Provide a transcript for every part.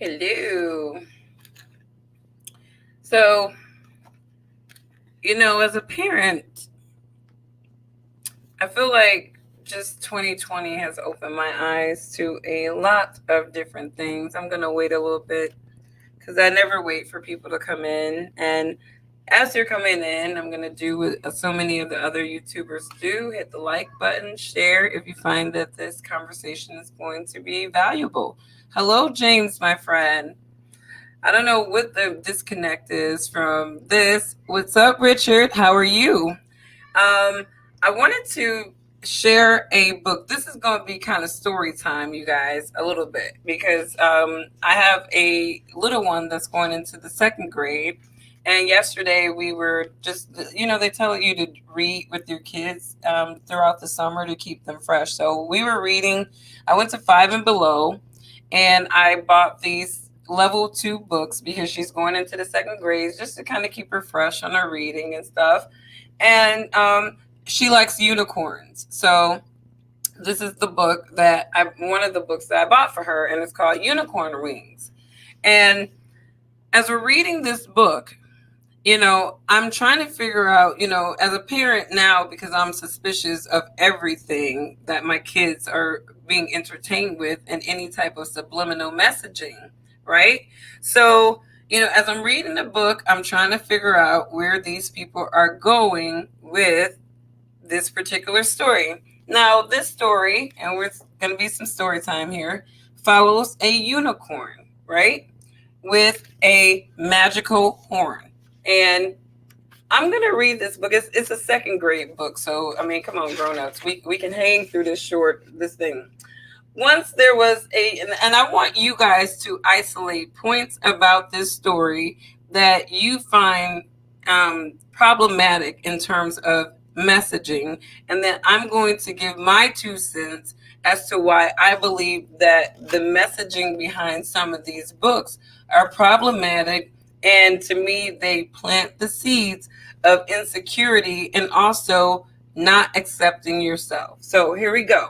Hello. So, as a parent, I feel like just 2020 has opened my eyes to a lot of different things. I'm going to wait a little bit because I never wait for people to come in. And as you're coming in, I'm going to do what so many of the other YouTubers do, hit the like button, share if you find that this conversation is going to be valuable. Hello, James, my friend. I don't know what the disconnect is from this. What's up, Richard? How are you? I wanted to share a book. This is going to be kind of story time, you guys, a little bit, because I have a little one that's going into the second grade. And yesterday we were just, they tell you to read with your kids throughout the summer to keep them fresh. So we were reading, I went to Five and Below, and I bought these level 2 books because she's going into the second grade just to kind of keep her fresh on her reading and stuff. And she likes unicorns. So this is the book one of the books that I bought for her, and it's called Unicorn Wings. And as we're reading this book, I'm trying to figure out, as a parent now, because I'm suspicious of everything that my kids are being entertained with and any type of subliminal messaging, right? So, as I'm reading the book, I'm trying to figure out where these people are going with this particular story. Now, this story, and we're going to be some story time here, follows a unicorn, right? With a magical horn. And I'm going to read this book. It's a second grade book. So, I mean, come on, grown-ups. We can hang through this thing. Once there was and I want you guys to isolate points about this story that you find problematic in terms of messaging. And then I'm going to give my 2 cents as to why I believe that the messaging behind some of these books are problematic. And to me, they plant the seeds of insecurity and also not accepting yourself. So here we go.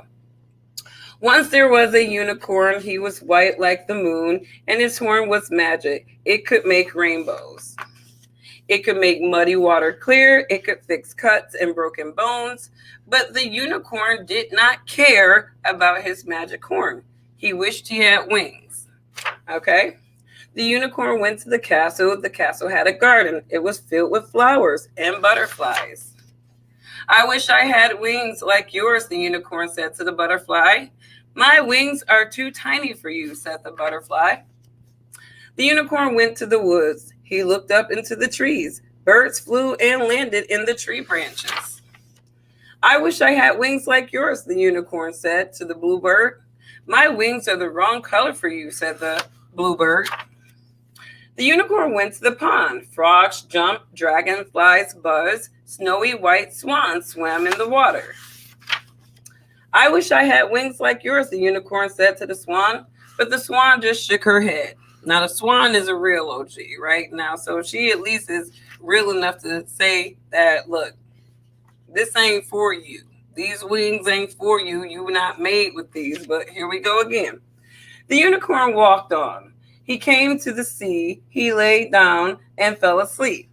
Once there was a unicorn. He was white like the moon, and his horn was magic. It could make rainbows. It could make muddy water clear. It could fix cuts and broken bones. But the unicorn did not care about his magic horn. He wished he had wings. Okay? The unicorn went to the castle. The castle had a garden. It was filled with flowers and butterflies. I wish I had wings like yours, the unicorn said to the butterfly. My wings are too tiny for you, said the butterfly. The unicorn went to the woods. He looked up into the trees. Birds flew and landed in the tree branches. I wish I had wings like yours, the unicorn said to the bluebird. My wings are the wrong color for you, said the bluebird. The unicorn went to the pond. Frogs jumped, dragonflies buzzed, snowy white swans swam in the water. I wish I had wings like yours, the unicorn said to the swan, but the swan just shook her head. Now, the swan is a real OG, right? Now, so she at least is real enough to say that, look, this ain't for you. These wings ain't for you. You were not made with these, but here we go again. The unicorn walked on. He came to the sea. He lay down and fell asleep.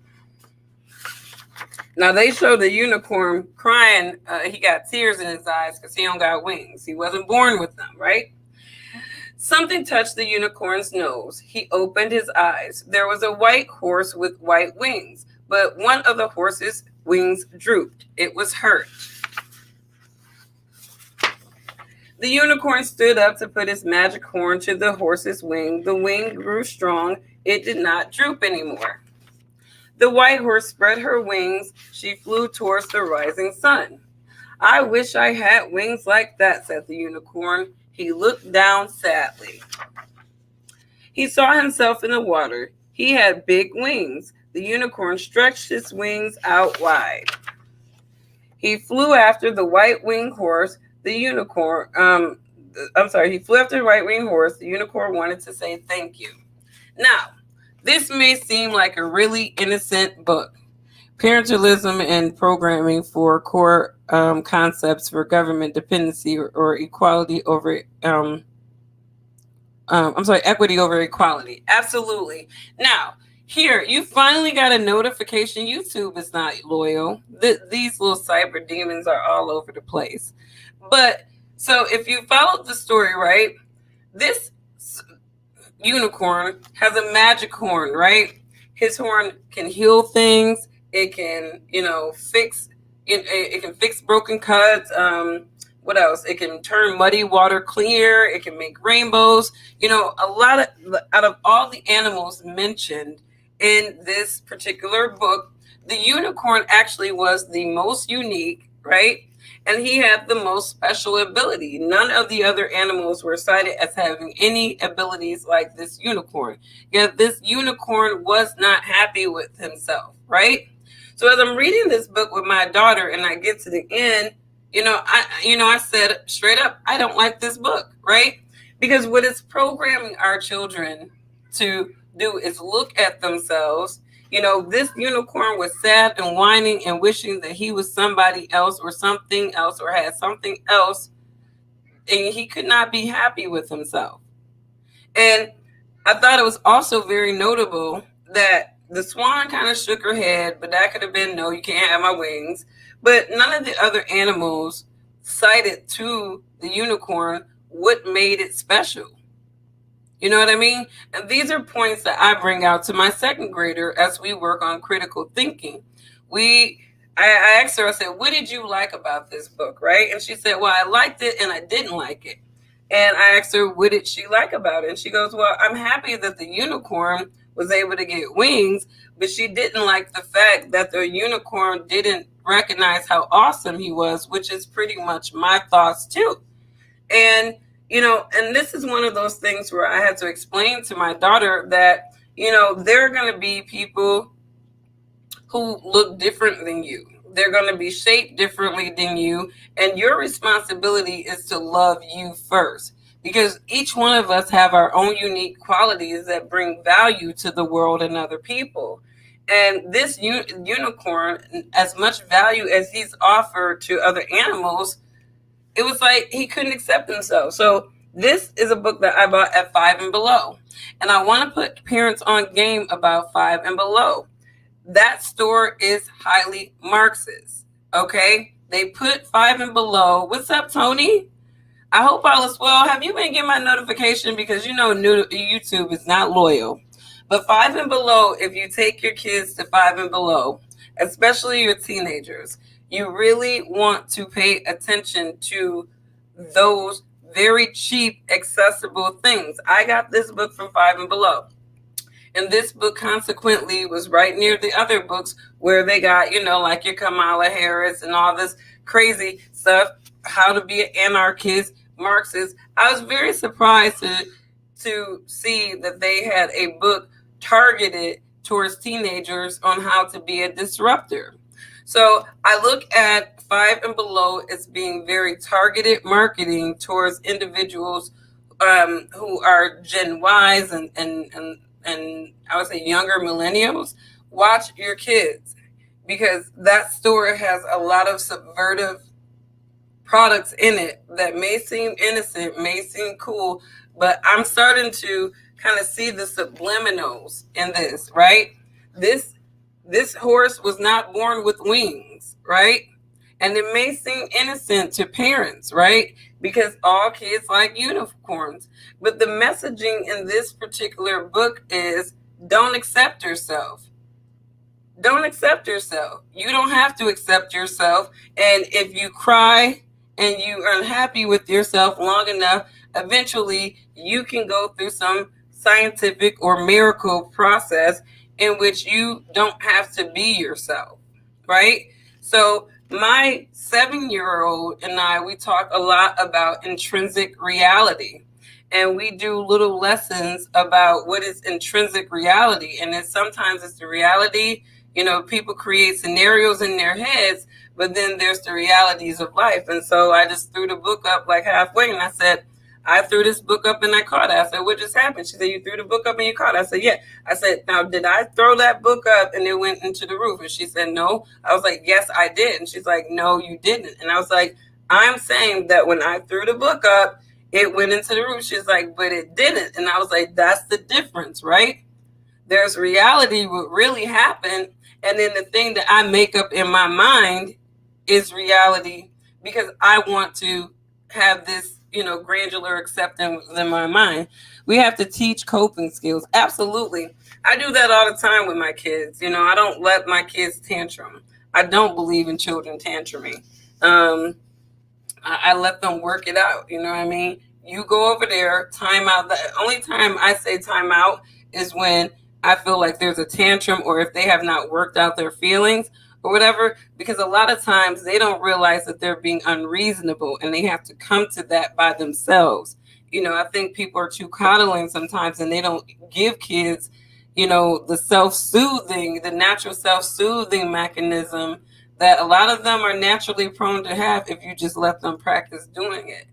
Now, they showed the unicorn crying. He got tears in his eyes because he don't got wings. He wasn't born with them, right? Something touched the unicorn's nose. He opened his eyes. There was a white horse with white wings, but one of the horse's wings drooped. It was hurt. The unicorn stood up to put his magic horn to the horse's wing. The wing grew strong. It did not droop anymore. The white horse spread her wings. She flew towards the rising sun. I wish I had wings like that, said the unicorn. He looked down sadly. He saw himself in the water. He had big wings. The unicorn stretched his wings out wide. He flew after the white-winged horse. He flew after the white-winged horse. The unicorn wanted to say thank you. Now, this may seem like a really innocent book. Parentalism and programming for core concepts for government dependency or equality over equity over equality. Absolutely. Now, here, you finally got a notification. YouTube is not loyal. These little cyber demons are all over the place. But so if you followed the story, right, this unicorn has a magic horn, right? His horn can heal things. It can, fix. It can fix broken cuts. What else? It can turn muddy water clear. It can make rainbows. Out of all the animals mentioned in this particular book, the unicorn actually was the most unique, right? And he had the most special ability. None of the other animals were cited as having any abilities like this unicorn. Yet this unicorn was not happy with himself, right? So as I'm reading this book with my daughter and I get to the end, I said straight up, I don't like this book, right? Because what it's programming our children to do is look at themselves. This unicorn was sad and whining and wishing that he was somebody else or something else or had something else, and he could not be happy with himself. And I thought it was also very notable that the swan kind of shook her head, but that could have been, no, you can't have my wings. But none of the other animals cited to the unicorn what made it special. You know what I mean? And these are points that I bring out to my second grader as we work on critical thinking. I asked her, I said, what did you like about this book, right? And she said, well, I liked it and I didn't like it. And I asked her, what did she like about it? And she goes, well, I'm happy that the unicorn was able to get wings, but she didn't like the fact that the unicorn didn't recognize how awesome he was, which is pretty much my thoughts too. And and this is one of those things where I had to explain to my daughter that, there are going to be people who look different than you. They're going to be shaped differently than you. And your responsibility is to love you first, because each one of us have our own unique qualities that bring value to the world and other people. And this unicorn, as much value as he's offered to other animals, it was like he couldn't accept himself. So this is a book that I bought at 5 and Below. And I want to put parents on game about 5 and Below. That store is highly Marxist. Okay? They put 5 and Below. What's up, Tony? I hope all is well. Have you been getting my notification? Because YouTube is not loyal. But 5 and Below, if you take your kids to 5 and Below, especially your teenagers, you really want to pay attention to those very cheap, accessible things. I got this book from 5 and Below. And this book consequently was right near the other books where they got, like your Kamala Harris and all this crazy stuff, how to be an anarchist, Marxist. I was very surprised to see that they had a book targeted towards teenagers on how to be a disruptor. So I look at 5 and Below as being very targeted marketing towards individuals who are Gen Ys and I would say younger millennials. Watch your kids, because that store has a lot of subversive products in it that may seem innocent, may seem cool, but I'm starting to kind of see the subliminals in this, right? This horse was not born with wings, right? And it may seem innocent to parents, right? Because all kids like unicorns. But the messaging in this particular book is, don't accept yourself. Don't accept yourself. You don't have to accept yourself. And if you cry and you are unhappy with yourself long enough, eventually you can go through some scientific or miracle process in which you don't have to be yourself, right? So my 7-year-old and I, we talk a lot about intrinsic reality. And we do little lessons about what is intrinsic reality. And then sometimes it's the reality, people create scenarios in their heads, but then there's the realities of life. And so I just threw the book up like halfway and I said, I threw this book up and I caught it. I said, what just happened? She said, you threw the book up and you caught it. I said, yeah. I said, now, did I throw that book up and it went into the roof? And she said, no. I was like, yes, I did. And she's like, no, you didn't. And I was like, I'm saying that when I threw the book up, it went into the roof. She's like, but it didn't. And I was like, that's the difference, right? There's reality, what really happened, and then the thing that I make up in my mind is reality, because I want to have this, granular acceptance in my mind. We have to teach coping skills. Absolutely. I do that all the time with my kids. I don't let my kids tantrum. I don't believe in children tantruming. I let them work it out. You know what I mean? You go over there, time out. The only time I say time out is when I feel like there's a tantrum, or if they have not worked out their feelings or whatever, because a lot of times they don't realize that they're being unreasonable and they have to come to that by themselves. I think people are too coddling sometimes, and they don't give kids, the natural self-soothing mechanism that a lot of them are naturally prone to have if you just let them practice doing it.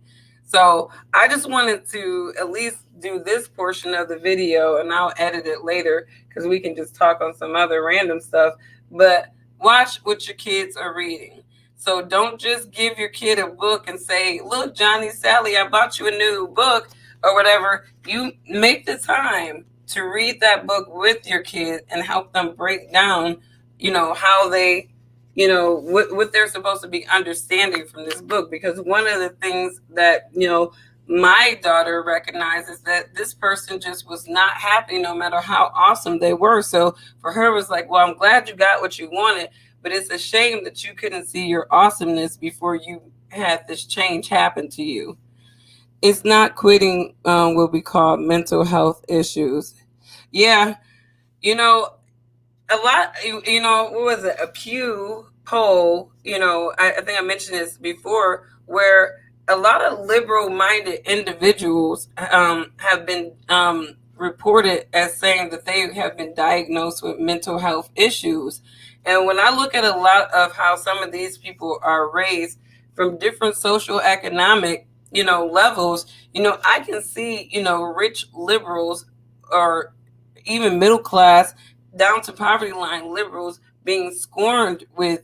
So I just wanted to at least do this portion of the video, and I'll edit it later because we can just talk on some other random stuff. But watch what your kids are reading. So don't just give your kid a book and say, look, Johnny, Sally, I bought you a new book or whatever. You make the time to read that book with your kid and help them break down, how they, what they're supposed to be understanding from this book. Because one of the things that, my daughter recognizes that this person just was not happy no matter how awesome they were. So for her, it was like, well, I'm glad you got what you wanted, but it's a shame that you couldn't see your awesomeness before you had this change happen to you. It's not quitting what we call mental health issues. Yeah, a lot, what was it? A Pew poll, I think I mentioned this before, where a lot of liberal minded individuals have been reported as saying that they have been diagnosed with mental health issues. And when I look at a lot of how some of these people are raised from different social economic, levels, I can see, rich liberals or even middle class down to poverty line liberals being scorned with,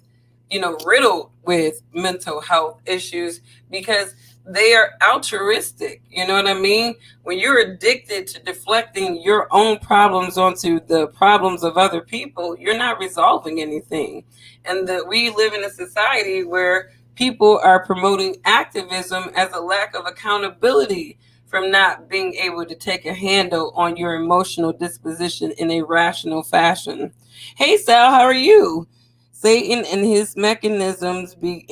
riddled with mental health issues because they are altruistic. You know what I mean? When you're addicted to deflecting your own problems onto the problems of other people, you're not resolving anything. And that we live in a society where people are promoting activism as a lack of accountability from not being able to take a handle on your emotional disposition in a rational fashion. Hey, Sal, how are you? Satan and his mechanisms being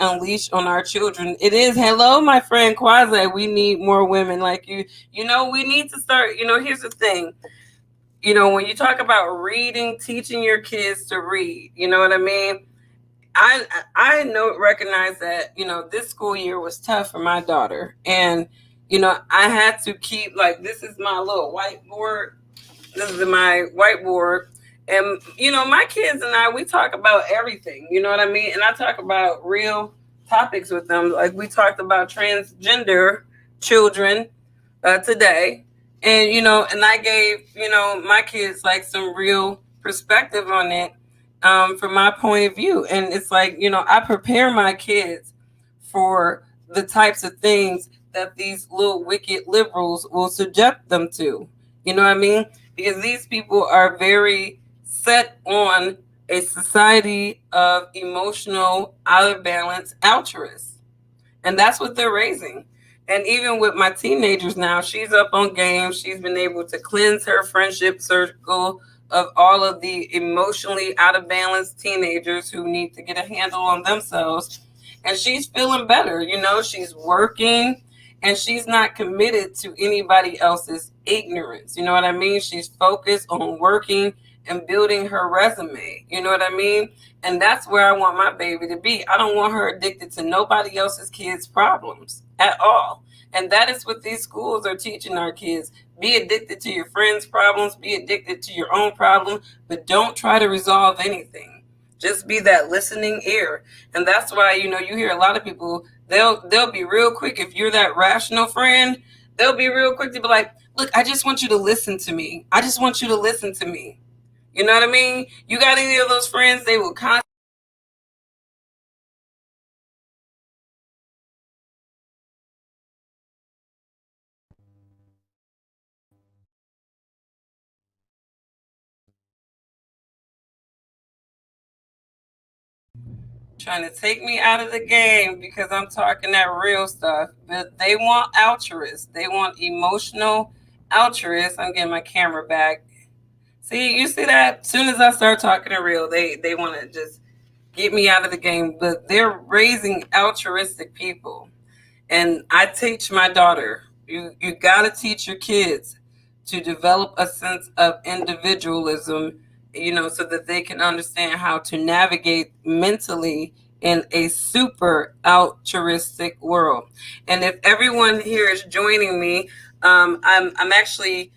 unleashed on our children. It is. Hello, my friend Quasi. We need more women like you. We need to start. Here's the thing. When you talk about reading, teaching your kids to read, you know what I mean? I recognize that, this school year was tough for my daughter. And, I had to keep, like, this is my little whiteboard. This is my whiteboard. And, my kids and I, we talk about everything, you know what I mean? And I talk about real topics with them. Like we talked about transgender children today. And, and I gave, my kids like some real perspective on it from my point of view. And it's like, I prepare my kids for the types of things that these little wicked liberals will subject them to. You know what I mean? Because these people are very set on a society of emotional, out of balance altruists. And that's what they're raising. And even with my teenagers now, she's up on games. She's been able to cleanse her friendship circle of all of the emotionally out of balance teenagers who need to get a handle on themselves. And she's feeling better. She's working and she's not committed to anybody else's ignorance. You know what I mean? She's focused on working and building her resume. You know what I mean? And that's where I want my baby to be. I don't want her addicted to nobody else's kids' problems at all. And that is what these schools are teaching our kids. Be addicted to your friends' problems, be addicted to your own problem, but don't try to resolve anything. Just be that listening ear. And that's why, you hear a lot of people, they'll be real quick. If you're that rational friend, they'll be real quick to be like, look, I just want you to listen to me. I just want you to listen to me. You know what I mean? You got any of those friends, they will constantly Trying to take me out of the game because I'm talking that real stuff. But they want altruists. They want emotional altruists. I'm getting my camera back. See, you see that? As soon as I start talking to real, they want to just get me out of the game. But they're raising altruistic people. And I teach my daughter, you got to teach your kids to develop a sense of individualism, so that they can understand how to navigate mentally in a super altruistic world. And if everyone here is joining me, I'm actually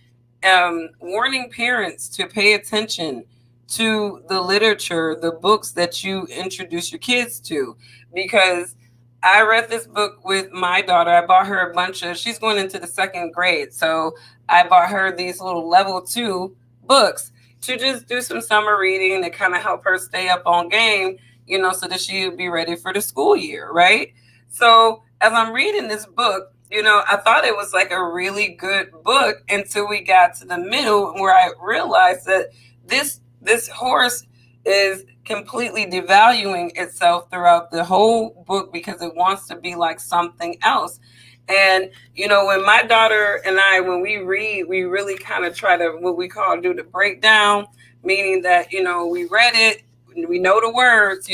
warning parents to pay attention to the literature, the books that you introduce your kids to, because I read this book with my daughter. I bought her a bunch of, she's going into the second grade. So I bought her these little level 2 books to just do some summer reading to kind of help her stay up on game, so that she would be ready for the school year, right? So as I'm reading this book, I thought it was like a really good book until we got to the middle where I realized that this horse is completely devaluing itself throughout the whole book because it wants to be like something else. And when my daughter and I, when we read, we really kind of try to, what we call, do the breakdown, meaning that we read it, we know the words,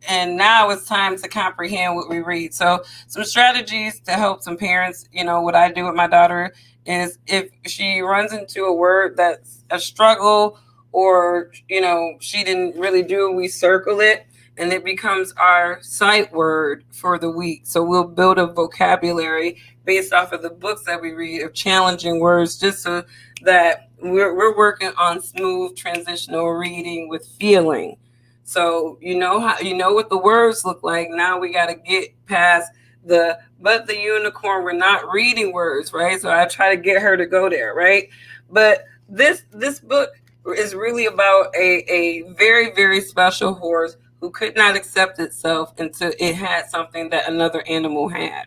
and now it's time to comprehend what we read. So some strategies to help some parents, what I do with my daughter is, if she runs into a word that's a struggle, or she didn't really do it, we circle it and it becomes our sight word for the week. So we'll build a vocabulary based off of the books that we read of challenging words, just so that we're working on smooth transitional reading with feeling. So what the words look like. Now we got to get past the unicorn, we're not reading words, right? So I try to get her to go there, right? But this book is really about a very, very special horse who could not accept itself until it had something that another animal had.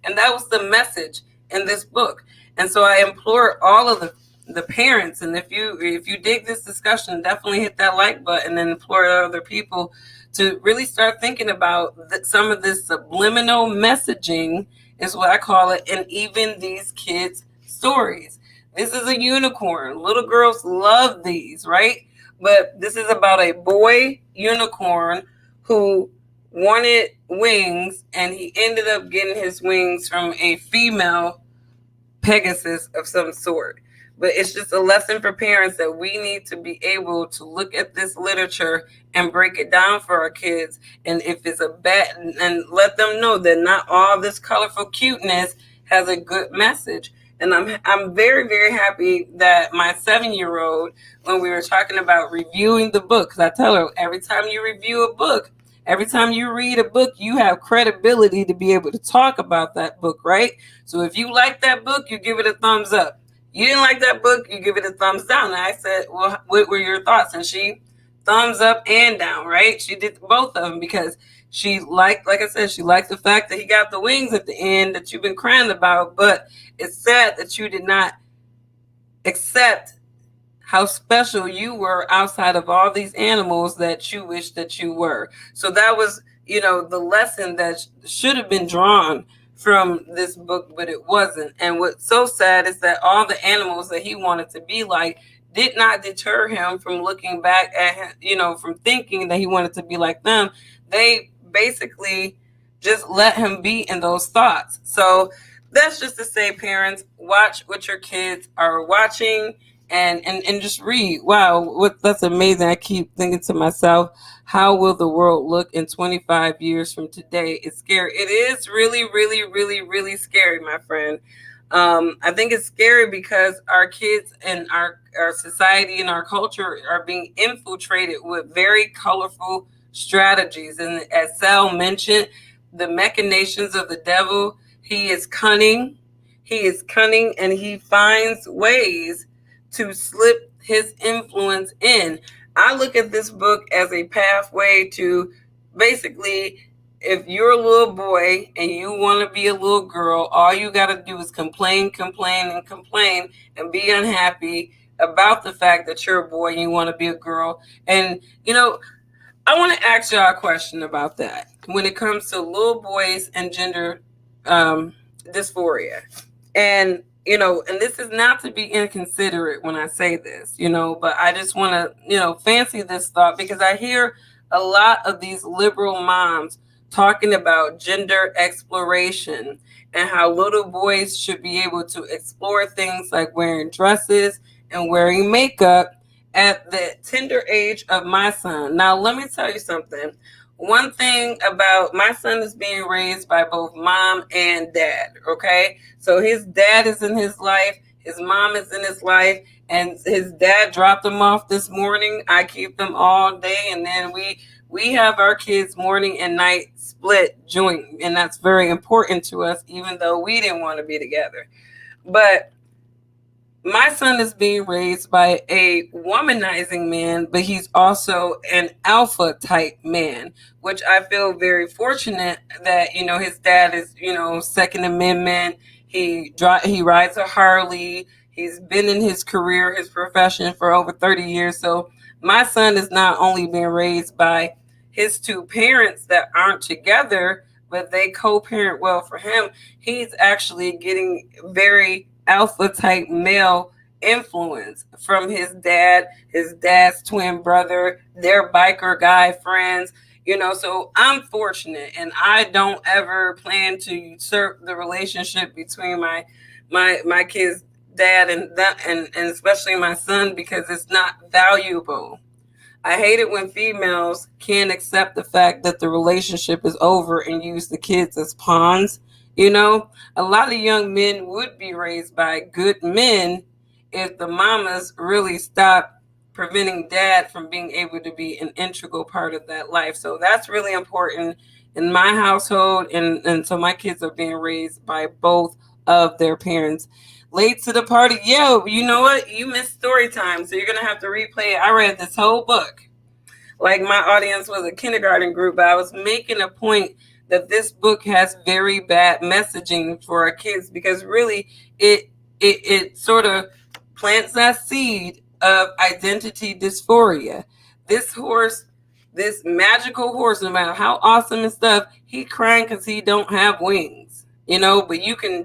And that was the message in this book. And so I implore all of the parents, and if you dig this discussion, definitely hit that like button and implore other people to really start thinking about some of this subliminal messaging, is what I call it, in even these kids' stories. This is a unicorn. Little girls love these, right? But this is about a boy unicorn who wanted wings, and he ended up getting his wings from a female Pegasus of some sort. But it's just a lesson for parents that we need to be able to look at this literature and break it down for our kids. And if it's a bad, and let them know that not all this colorful cuteness has a good message. And I'm very, very happy that my 7-year-old, when we were talking about reviewing the book, because I tell her, every time you review a book, every time you read a book, you have credibility to be able to talk about that book, right? So if you like that book, you give it a thumbs up. You didn't like that book, you give it a thumbs down. And I said, well, what were your thoughts? And she thumbs up and down, right? She did both of them because she liked, like I said, she liked the fact that he got the wings at the end that you've been crying about. But it's sad that you did not accept how special you were outside of all these animals that you wish that you were. So that was, the lesson that should have been drawn from this book, but it wasn't. And what's so sad is that all the animals that he wanted to be like did not deter him from looking back at him, from thinking that he wanted to be like them. They basically just let him be in those thoughts. So that's just to say, parents, watch what your kids are watching, and just read. Wow, that's amazing. I keep thinking to myself, how will the world look in 25 years from today? It's scary. It is really, really, really, really scary, my friend. I think it's scary because our kids and our society and our culture are being infiltrated with very colorful strategies. And as Sal mentioned, the machinations of the devil, he is cunning. He is cunning, and he finds ways to slip his influence in. I look at this book as a pathway to, basically, if you're a little boy and you want to be a little girl, all you got to do is complain, complain, and complain, and be unhappy about the fact that you're a boy and you want to be a girl. And, I want to ask y'all a question about that when it comes to little boys and gender dysphoria. And, and this is not to be inconsiderate when I say this, but I just want to, fancy this thought because I hear a lot of these liberal moms talking about gender exploration and how little boys should be able to explore things like wearing dresses and wearing makeup at the tender age of my son. Now, let me tell you something. One thing about my son is being raised by both mom and dad, okay? So his dad is in his life, his mom is in his life, and his dad dropped them off this morning. I keep them all day, and then we have our kids morning and night split joint, and that's very important to us, even though we didn't want to be together. But my son is being raised by a womanizing man, but he's also an alpha type man, which I feel very fortunate that, his dad is, Second Amendment. He rides a Harley. He's been in his career, his profession for over 30 years. So my son is not only being raised by his two parents that aren't together, but they co-parent well for him. He's actually getting very alpha type male influence from his dad's twin brother, their biker guy friends, so I'm fortunate and I don't ever plan to usurp the relationship between my kids' dad and especially my son because it's not valuable. I hate it when females can't accept the fact that the relationship is over and use the kids as pawns. A lot of young men would be raised by good men if the mamas really stopped preventing dad from being able to be an integral part of that life. So that's really important in my household. And so my kids are being raised by both of their parents. Late to the party. Yo, you know what? You missed story time, so you're going to have to replay it. I read this whole book. Like my audience was a kindergarten group, but I was making a point that this book has very bad messaging for our kids because really it sort of plants that seed of identity dysphoria. This horse, this magical horse, no matter how awesome and stuff, he crying because he don't have wings, but you can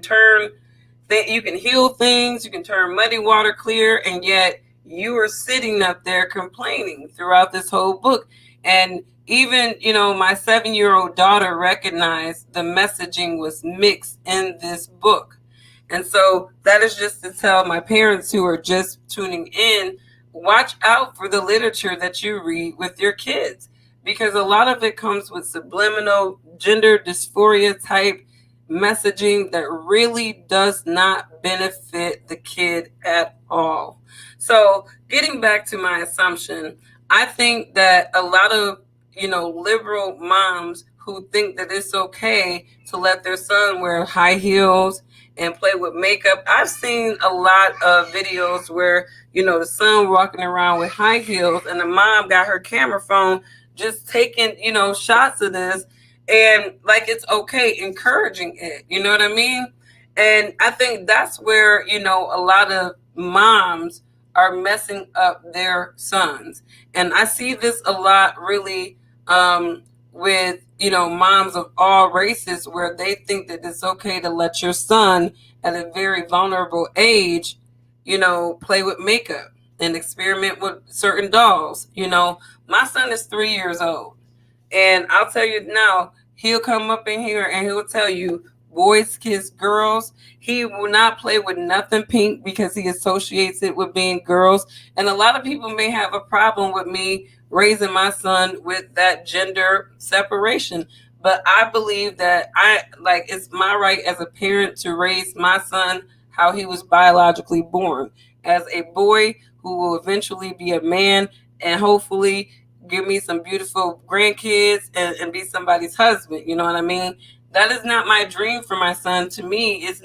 heal things, you can turn muddy water clear, and yet you are sitting up there complaining throughout this whole book. And even, my 7-year-old daughter recognized the messaging was mixed in this book. And so that is just to tell my parents who are just tuning in, watch out for the literature that you read with your kids, because a lot of it comes with subliminal gender dysphoria type messaging that really does not benefit the kid at all. So getting back to my assumption, I think that a lot of, liberal moms who think that it's okay to let their son wear high heels and play with makeup. I've seen a lot of videos where, the son walking around with high heels and the mom got her camera phone just taking, shots of this and like it's okay, encouraging it. You know what I mean? And I think that's where, a lot of moms are messing up their sons. And I see this a lot really with, moms of all races where they think that it's okay to let your son at a very vulnerable age, play with makeup and experiment with certain dolls. My son is 3 years old. And I'll tell you now, he'll come up in here and he'll tell you, boys kiss girls. He will not play with nothing pink because he associates it with being girls. And a lot of people may have a problem with me raising my son with that gender separation. But I believe that it's my right as a parent to raise my son how he was biologically born, as a boy who will eventually be a man and hopefully give me some beautiful grandkids and be somebody's husband. You know what I mean? That is not my dream for my son. To me, it's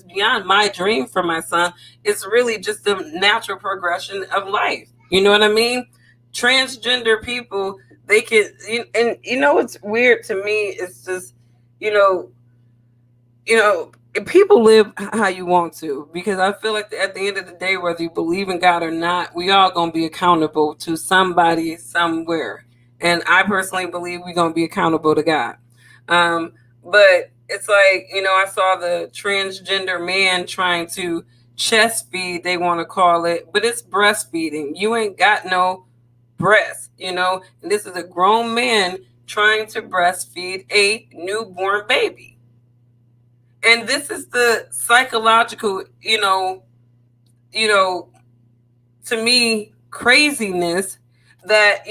beyond my dream for my son. It's really just the natural progression of life. You know what I mean? Transgender people, they can, and what's weird to me is just, people live how you want to, because I feel like at the end of the day, whether you believe in God or not, we all gonna be accountable to somebody somewhere. And I personally believe we're going to be accountable to God. But it's like, I saw the transgender man trying to chest feed, they want to call it, but it's breastfeeding. You ain't got no breast, and this is a grown man trying to breastfeed a newborn baby. And this is the psychological, to me, craziness that,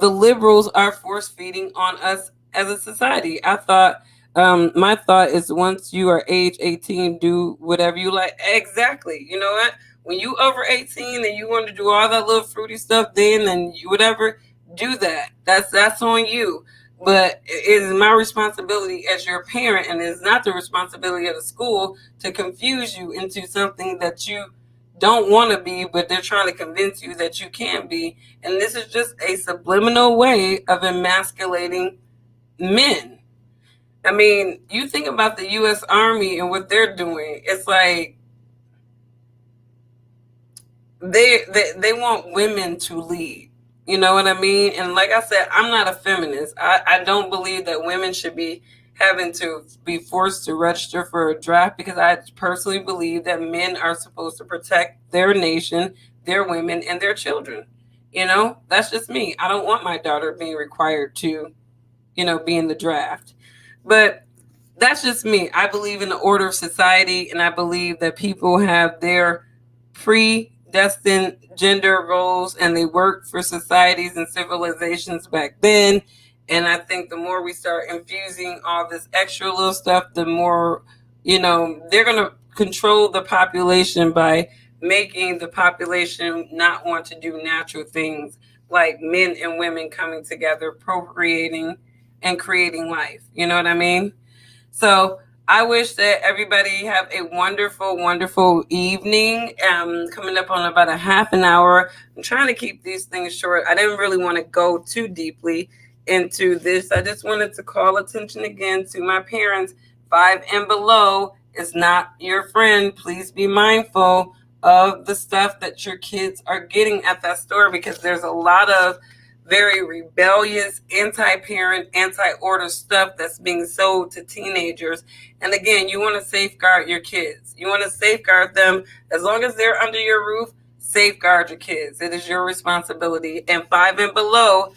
the liberals are force feeding on us as a society. My thought is, once you are age 18, do whatever you like. Exactly. You know what? When you over 18 and you want to do all that little fruity stuff, then whatever, do that. That's on you. But it is my responsibility as your parent, and it is not the responsibility of the school to confuse you into something that you don't want to be, but they're trying to convince you that you can be. And this is just a subliminal way of emasculating men. I mean, you think about the U.S. Army and what they're doing. It's like they want women to lead. You know what I mean? And like I said, I'm not a feminist. I don't believe that women should be having to be forced to register for a draft, because I personally believe that men are supposed to protect their nation, their women, and their children. That's just me. I don't want my daughter being required to, be in the draft. But that's just me. I believe in the order of society, and I believe that people have their predestined gender roles, and they work for societies and civilizations back then. And I think the more we start infusing all this extra little stuff, the more, they're going to control the population by making the population not want to do natural things like men and women coming together, procreating and creating life. You know what I mean? So I wish that everybody have a wonderful, wonderful evening. Coming up on about a half an hour. I'm trying to keep these things short. I didn't really want to go too deeply into this. I just wanted to call attention again to my parents. 5 and below is not your friend. Please be mindful of the stuff that your kids are getting at that store, because there's a lot of very rebellious, anti-parent, anti-order stuff that's being sold to teenagers. And again, you want to safeguard your kids. You want to safeguard them. As long as they're under your roof, safeguard your kids. It is your responsibility. And 5 and below,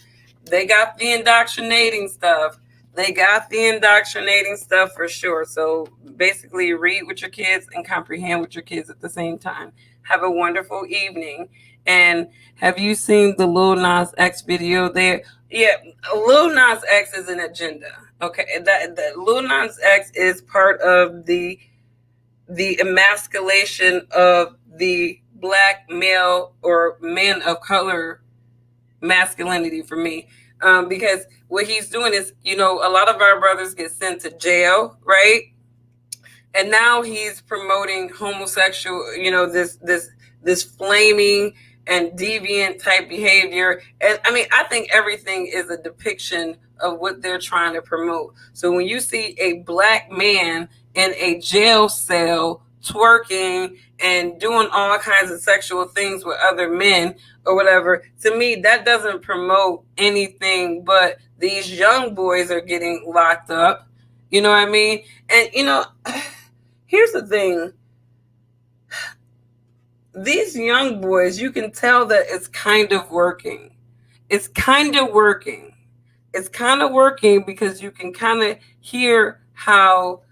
they got the indoctrinating stuff. They got the indoctrinating stuff for sure. So basically, read with your kids and comprehend with your kids at the same time. Have a wonderful evening. And have you seen the Lil Nas X video there? Yeah, Lil Nas X is an agenda. Okay, that Lil Nas X is part of the emasculation of the black male or man of color masculinity for me. Because what he's doing is, a lot of our brothers get sent to jail, right? And now he's promoting homosexual, this flaming and deviant type behavior. And I mean, I think everything is a depiction of what they're trying to promote. So when you see a black man in a jail cell twerking and doing all kinds of sexual things with other men or whatever, to me, that doesn't promote anything, but these young boys are getting locked up. You know what I mean? And, here's the thing. These young boys, you can tell that it's kind of working. It's kind of working. It's kind of working because you can kind of hear how,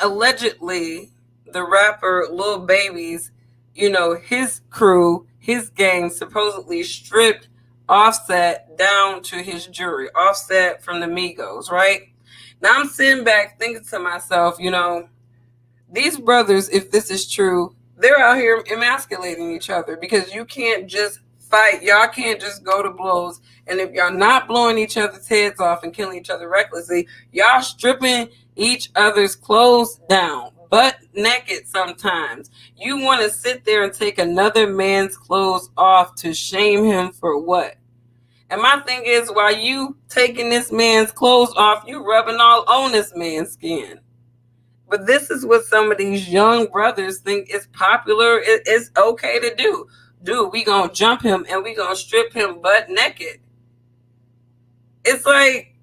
allegedly the rapper Lil Baby's, his crew, his gang supposedly stripped Offset down to his jury. Offset from the Migos, right? Now I'm sitting back thinking to myself, these brothers, if this is true, they're out here emasculating each other, because you can't just fight. Y'all can't just go to blows. And if y'all not blowing each other's heads off and killing each other recklessly, y'all stripping each other's clothes down, butt naked sometimes. You want to sit there and take another man's clothes off to shame him for what? And my thing is, while you taking this man's clothes off, you rubbing all on this man's skin. But this is what some of these young brothers think is popular. It's okay to do. dude, we gonna jump him and we gonna strip him butt naked. It's like,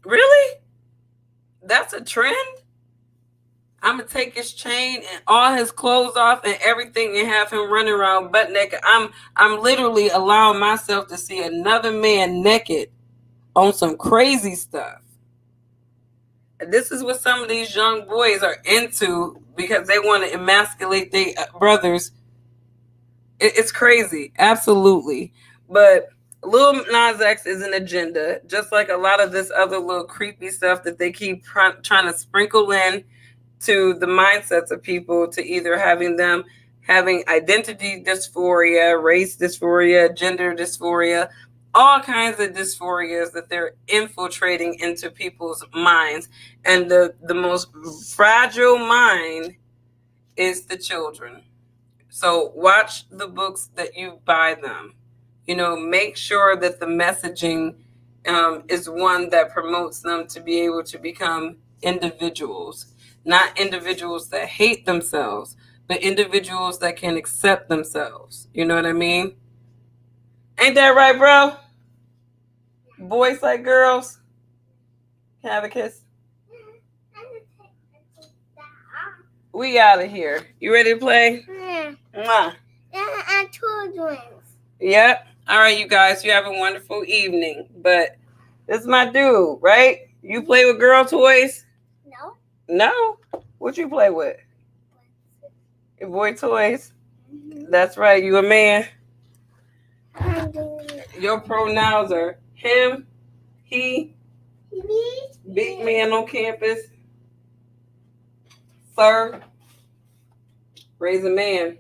really? That's a trend? I'm gonna take his chain and all his clothes off and everything and have him running around butt naked. I'm literally allowing myself to see another man naked on some crazy stuff. And this is what some of these young boys are into because they want to emasculate their brothers. It's crazy, absolutely. But Lil Nas X is an agenda, just like a lot of this other little creepy stuff that they keep trying to sprinkle in to the mindsets of people, to either having them having identity dysphoria, race dysphoria, gender dysphoria, all kinds of dysphorias that they're infiltrating into people's minds. And the most fragile mind is the children. So watch the books that you buy them. Make sure that the messaging is one that promotes them to be able to become individuals, not individuals that hate themselves, but individuals that can accept themselves. You know what I mean? Ain't that right, bro? Boys like girls. Can I have a kiss? We out of here. You ready to play? Mwah. Yep. All right, you guys. You have a wonderful evening. But this is my dude, right? You play with girl toys? No. No? What you play with? Your boy toys? Mm-hmm. That's right. You a man? Your pronouns are him, he, big man on campus, sir, raise a man.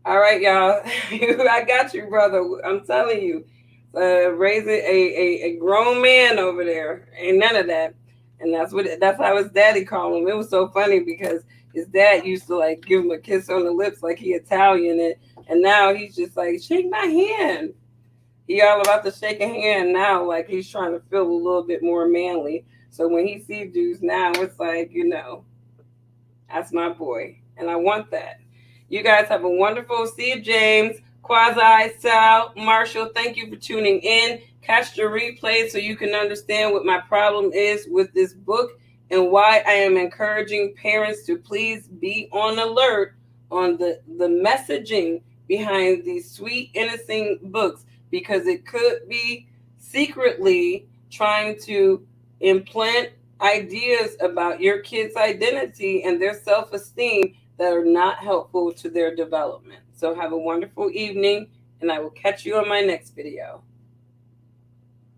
All right, y'all. I got you, brother. I'm telling you. Raising a grown man over there. Ain't none of that. And that's how his daddy called him. It was so funny because his dad used to like give him a kiss on the lips like he Italian, and now he's just like, shake my hand. He all about to shake a hand now, like he's trying to feel a little bit more manly. So when he sees dudes now, it's like, that's my boy. And I want that. You guys have a wonderful, see you, James, Quasi, Sal, Marshall. Thank you for tuning in. Catch the replay so you can understand what my problem is with this book and why I am encouraging parents to please be on alert on the messaging behind these sweet, innocent books, because it could be secretly trying to implant ideas about your kid's identity and their self-esteem that are not helpful to their development. So have a wonderful evening, and I will catch you on my next video.